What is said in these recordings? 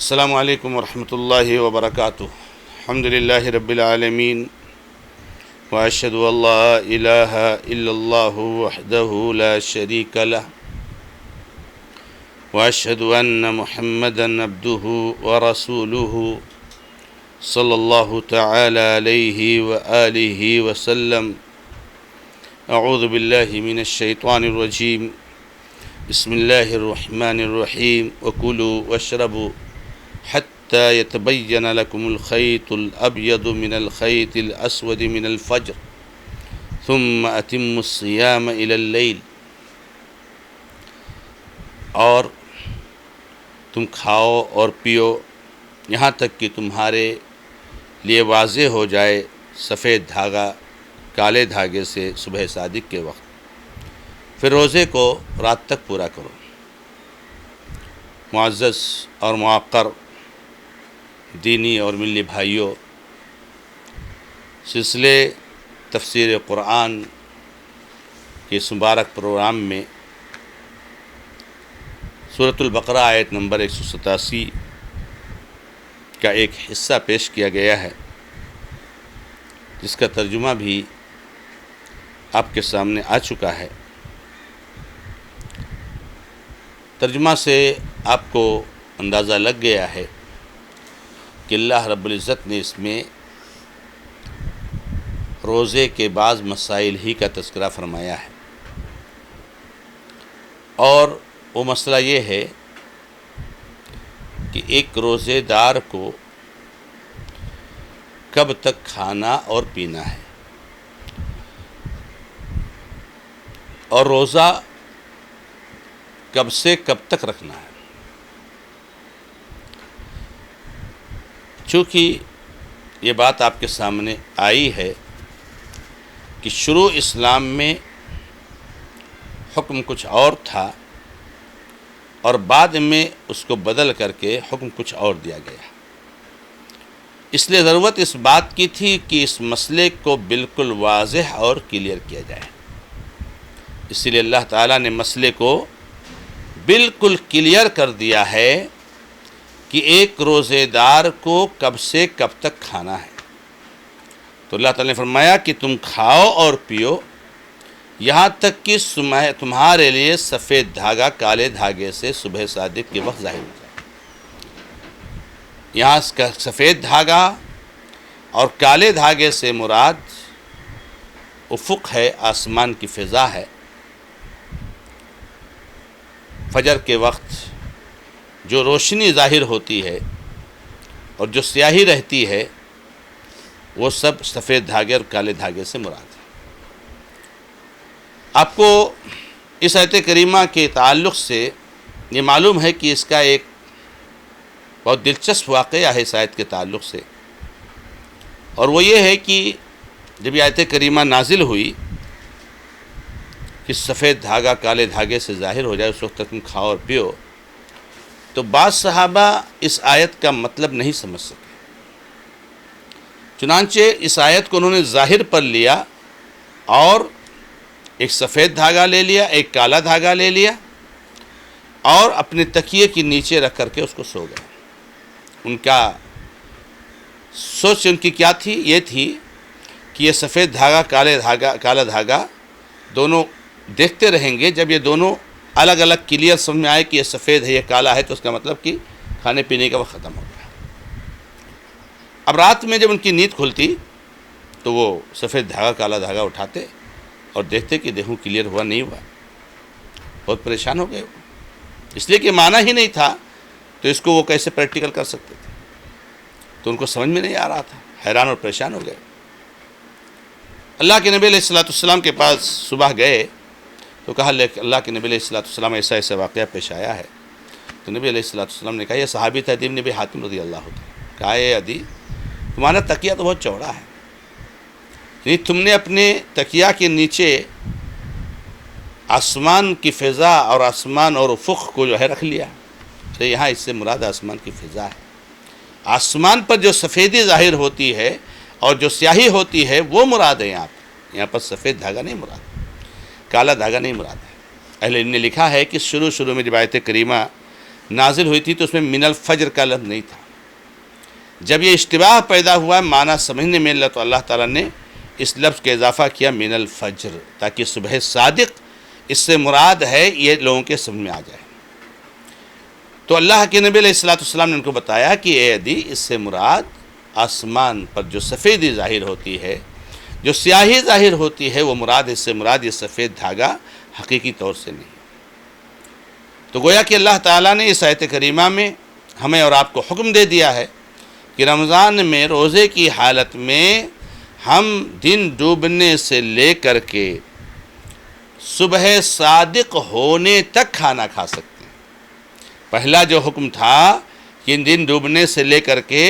السلام علیکم ورحمۃ اللہ وبرکاتہ۔ الحمد للہ رب العالمین واشہد ان لا الہ الا اللہ وحدہ لا شریک لہ واشہد ان محمدا عبدہ ورسولہ صلی اللہ تعالی علیہ وآلہ وسلم۔ اعوذ باللہ من الشیطان الرجیم، بسم اللہ الرحمن الرحیم۔ وکلوا واشربوا حتى يتبين لكم الخيط الأبيض من الخيط الأسود من الفجر ثم أتموا الصيام إلى الليل۔ اور تم کھاؤ اور پیو یہاں تک کہ تمہارے لیے واضح ہو جائے سفید دھاگا کالے دھاگے سے صبح صادق کے وقت، پھر روزے کو رات تک پورا کرو۔ معزز اور معقر دینی اور ملی بھائیوں، سلسلے تفسیر قرآن کے اس مبارک پروگرام میں سورۃ البقرہ آیت نمبر 187 کا ایک حصہ پیش کیا گیا ہے، جس کا ترجمہ بھی آپ کے سامنے آ چکا ہے۔ ترجمہ سے آپ کو اندازہ لگ گیا ہے کہ اللہ رب العزت نے اس میں روزے کے بعض مسائل ہی کا تذکرہ فرمایا ہے، اور وہ مسئلہ یہ ہے کہ ایک روزے دار کو کب تک کھانا اور پینا ہے، اور روزہ کب سے کب تک رکھنا ہے۔ چونکہ یہ بات آپ کے سامنے آئی ہے کہ شروع اسلام میں حکم کچھ اور تھا، اور بعد میں اس کو بدل کر کے حکم کچھ اور دیا گیا، اس لیے ضرورت اس بات کی تھی کہ اس مسئلے کو بالکل واضح اور کلیئر کیا جائے۔ اس لیے اللہ تعالیٰ نے مسئلے کو بالکل کلیئر کر دیا ہے کہ ایک روزے دار کو کب سے کب تک کھنا ہے۔ تو اللہ تعالیٰ نے فرمایا کہ تم کھاؤ اور پیو یہاں تک کہ تمہارے لیے سفید دھاگا کالے دھاگے سے صبح صادق کے وقت ظاہر ہو جائے۔ یہاں اس کا سفید دھاگا اور کالے دھاگے سے مراد افق ہے، آسمان کی فضا ہے۔ فجر کے وقت جو روشنی ظاہر ہوتی ہے اور جو سیاہی رہتی ہے، وہ سب سفید دھاگے اور کالے دھاگے سے مراد ہے۔ آپ کو اس آیت کریمہ کے تعلق سے یہ معلوم ہے کہ اس کا ایک بہت دلچسپ واقعہ ہے اس آیت کے تعلق سے، اور وہ یہ ہے کہ جب یہ آیت کریمہ نازل ہوئی کہ سفید دھاگا کالے دھاگے سے ظاہر ہو جائے، اس وقت تک تم کھاؤ اور پیو، تو بعض صحابہ اس آیت کا مطلب نہیں سمجھ سکے، چنانچہ اس آیت کو انہوں نے ظاہر پر لیا اور ایک سفید دھاگا لے لیا، ایک کالا دھاگا لے لیا، اور اپنے تکیے کے نیچے رکھ کر کے اس کو سو گئے۔ ان کا سوچ ان کی کیا تھی؟ یہ تھی کہ یہ سفید دھاگا کالا دھاگا دونوں دیکھتے رہیں گے، جب یہ دونوں الگ الگ کلیئر سمجھ میں آئے کہ یہ سفید ہے یہ کالا ہے، تو اس کا مطلب کہ کھانے پینے کا وقت ختم ہو گیا۔ اب رات میں جب ان کی نیند کھلتی تو وہ سفید دھاگا کالا دھاگا اٹھاتے اور دیکھتے کہ دیکھوں کلیئر ہوا نہیں ہوا، بہت پریشان ہو گئے، اس لیے کہ معنی ہی نہیں تھا، تو اس کو وہ کیسے پریکٹیکل کر سکتے تھے؟ تو ان کو سمجھ میں نہیں آ رہا تھا، حیران اور پریشان ہو گئے۔ اللہ کے نبی علیہ السلام کے پاس صبح گئے تو کہا اللہ کے نبی علیہ السلام ایسا ایسا واقعہ پیش آیا ہے۔ تو نبی علیہ السلام نے کہا، یہ صحابی تھا عدی بن ابی حاتم رضی اللہ عنہ، کہا اے عدی، تمہارا تکیہ تو بہت چوڑا ہے، یعنی تم نے اپنے تکیہ کے نیچے آسمان کی فضا اور آسمان اور افق کو جو ہے رکھ لیا۔ تو یہاں اس سے مراد آسمان کی فضا ہے۔ آسمان پر جو سفیدی ظاہر ہوتی ہے اور جو سیاہی ہوتی ہے وہ مراد ہے یہاں پر سفید دھاگا نہیں مراد، کالا دھاگا نہیں مراد ہے۔ اہل علم نے لکھا ہے کہ شروع میں جب آیت کریمہ نازل ہوئی تھی تو اس میں من الفجر کا لفظ نہیں تھا. جب یہ اشتباہ پیدا ہوا معنی سمجھنے میں تو اللہ تعالیٰ نے اس لفظ کا اضافہ کیا من الفجر، تاکہ صبح صادق اس سے مراد ہے یہ لوگوں کے سمجھ میں آ جائے. تو اللہ کے نبی علیہ الصلوۃ والسلام نے ان کو بتایا کہ اے عدی، اس سے مراد آسمان پر جو سفیدی ظاہر ہوتی ہے، جو سیاہی ظاہر ہوتی ہے، وہ مراد، اس سے مراد یہ سفید دھاگا حقیقی طور سے نہیں. تو گویا کہ اللہ تعالیٰ نے اس آیت کریمہ میں ہمیں اور آپ کو حکم دے دیا ہے کہ رمضان میں روزے کی حالت میں ہم دن ڈوبنے سے لے کر کے صبح صادق ہونے تک کھانا کھا سکتے ہیں. پہلا جو حکم تھا کہ دن ڈوبنے سے لے کر کے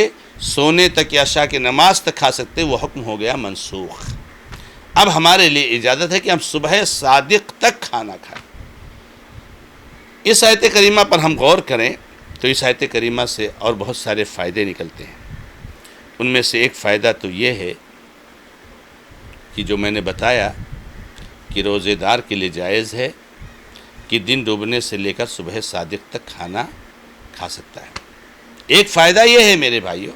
سونے تک یا عشاء کی نماز تک کھا سکتے، وہ حکم ہو گیا منسوخ. اب ہمارے لیے اجازت ہے کہ ہم صبح صادق تک کھانا کھائیں. اس آیت کریمہ پر ہم غور کریں تو اس آیت کریمہ سے اور بہت سارے فائدے نکلتے ہیں. ان میں سے ایک فائدہ تو یہ ہے کہ جو میں نے بتایا کہ روزے دار کے لیے جائز ہے کہ دن ڈوبنے سے لے کر صبح صادق تک کھانا کھا سکتا ہے. ایک فائدہ یہ ہے میرے بھائیوں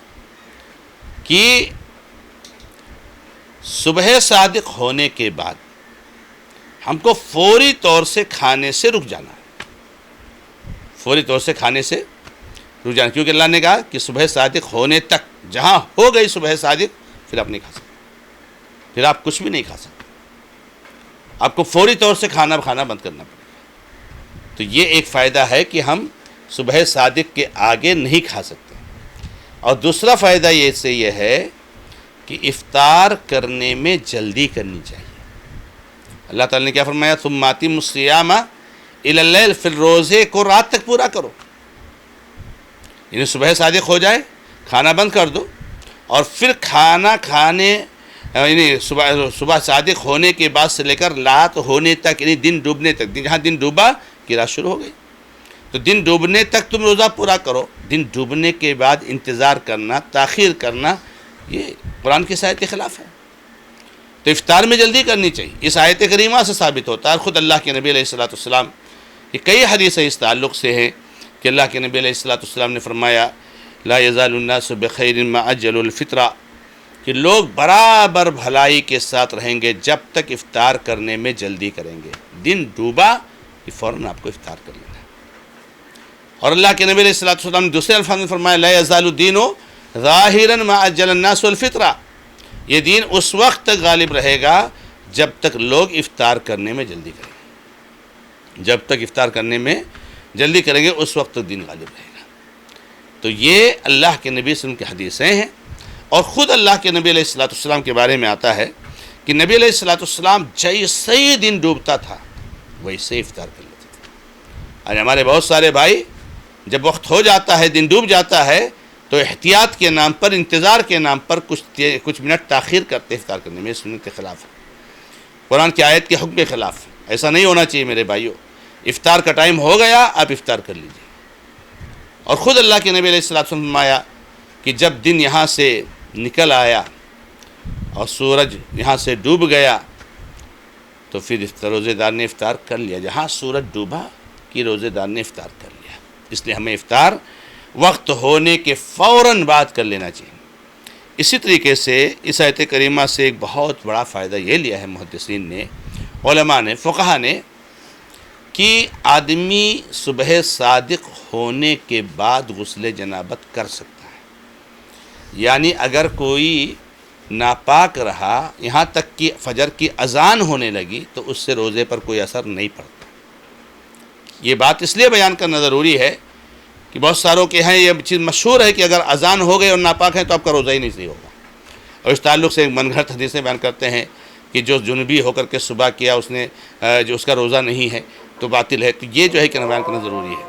کہ صبح صادق ہونے کے بعد ہم کو فوری طور سے کھانے سے رک جانا ہے. فوری طور سے کھانے سے رک جانا، کیونکہ اللہ نے کہا کہ صبح صادق ہونے تک، جہاں ہو گئی صبح صادق پھر آپ نہیں کھا سکتے، پھر آپ کچھ بھی نہیں کھا سکتے، آپ کو فوری طور سے کھانا بند کرنا پڑے گا. تو یہ ایک فائدہ ہے کہ ہم صبح صادق کے آگے نہیں کھا سکتے. اور دوسرا فائدہ یہ ہے کہ افطار کرنے میں جلدی کرنی چاہیے. اللہ تعالیٰ نے کیا فرمایا؟ ثم اتموا الصیام الی اللیل، پھر روزے کو رات تک پورا کرو. یعنی صبح صادق ہو جائے، کھانا بند کر دو، اور پھر کھانا کھانے، یعنی صبح صادق ہونے کے بعد سے لے کر رات ہونے تک، یعنی دن ڈوبنے تک، جہاں دن ڈوبا کی رات شروع ہو گئی، تو دن ڈوبنے تک تم روزہ پورا کرو. دن ڈوبنے کے بعد انتظار کرنا، تاخیر کرنا، یہ قرآن کی آیت کے خلاف ہے. تو افطار میں جلدی کرنی چاہیے. اس آیت کریمہ سے ثابت ہوتا ہے، خود اللہ کے نبی علیہ الصلوۃ والسلام کی کئی حدیثیں اس تعلق سے ہیں کہ اللہ کے نبی علیہ الصلوۃ والسلام نے فرمایا لا یزال الناس بخیر ما عجلوا الفطر، کہ لوگ برابر بھلائی کے ساتھ رہیں گے جب تک افطار کرنے میں جلدی کریں گے. دن ڈوبا کہ فوراً آپ کو افطار کر لینا ہے. اور اللہ کے نبی علیہ الصلوۃ والسلام نے دوسرے الفاظ میں فرمایا لا یزال الدین ظاہرا ما عجل الناس الفطر، یہ دین اس وقت تک غالب رہے گا جب تک لوگ افطار کرنے میں جلدی کریں گے. جب تک افطار کرنے میں جلدی کریں گے اس وقت تک دین غالب رہے گا. تو یہ اللہ کے نبی صلی اللہ علیہ وسلم کی حدیثیں ہیں. اور خود اللہ کے نبی علیہ الصلوۃ والسلام کے بارے میں آتا ہے کہ نبی علیہ الصلوۃ والسلام جیسے ہی دن ڈوبتا تھا ویسے افطار کر لیتے تھے. آج ہمارے بہت سارے بھائی جب وقت ہو جاتا ہے، دن ڈوب جاتا ہے، تو احتیاط کے نام پر، انتظار کے نام پر کچھ منٹ تاخیر کرتے افطار کرنے میں. سنت کے خلاف ہے، قرآن کی آیت کے حکم کے خلاف ہے. ایسا نہیں ہونا چاہیے میرے بھائیوں. افطار کا ٹائم ہو گیا، آپ افطار کر لیجیے. اور خود اللہ کے نبی علیہ الصلوۃ والسلام نے فرمایا کہ جب دن یہاں سے نکل آیا اور سورج یہاں سے ڈوب گیا تو پھر روزے دار نے افطار کر لیا. جہاں سورج ڈوبا کہ روزے دار نے افطار کر لیا. اس لیے ہمیں افطار وقت ہونے کے فوراً بعد کر لینا چاہیے. اسی طریقے سے اس آیت کریمہ سے ایک بہت بڑا فائدہ یہ لیا ہے محدثین نے، علماء نے، فقہا نے، کہ آدمی صبح صادق ہونے کے بعد غسل جنابت کر سکتا ہے. یعنی اگر کوئی ناپاک رہا یہاں تک کہ فجر کی اذان ہونے لگی تو اس سے روزے پر کوئی اثر نہیں پڑتا. یہ بات اس لیے بیان کرنا ضروری ہے کہ بہت ساروں کے ہیں یہ چیز مشہور ہے کہ اگر اذان ہو گئی اور ناپاک ہیں تو آپ کا روزہ ہی نہیں صحیح ہوگا. اور اس تعلق سے ایک من گھڑت حدیثیں بیان کرتے ہیں کہ جو جنبی ہو کر کے صبح کیا اس نے جو اس کا روزہ نہیں ہے تو باطل ہے. تو یہ جو ہے کہ بیان کرنا ضروری ہے.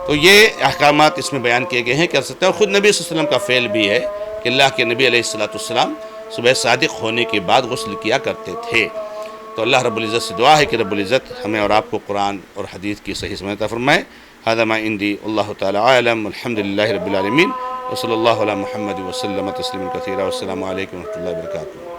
تو یہ احکامات اس میں بیان کیے گئے ہیں. کر سکتے ہیں. خود نبی صلی اللہ علیہ وسلم کا فعل بھی ہے کہ اللہ کے نبی علیہ الصلوۃ والسلام صبح صادق ہونے کے بعد غسل کیا کرتے تھے. تو اللہ رب العزت سے دعا ہے کہ رب العزت ہمیں اور آپ کو قرآن اور حدیث کی صحیح سمجھ عطا فرمائے. هذا ما عندي والله تعالى عالم والحمد لله رب العالمين وصلى الله على محمد وسلم تسليما كثيرا والسلام عليكم ورحمة الله وبركاته.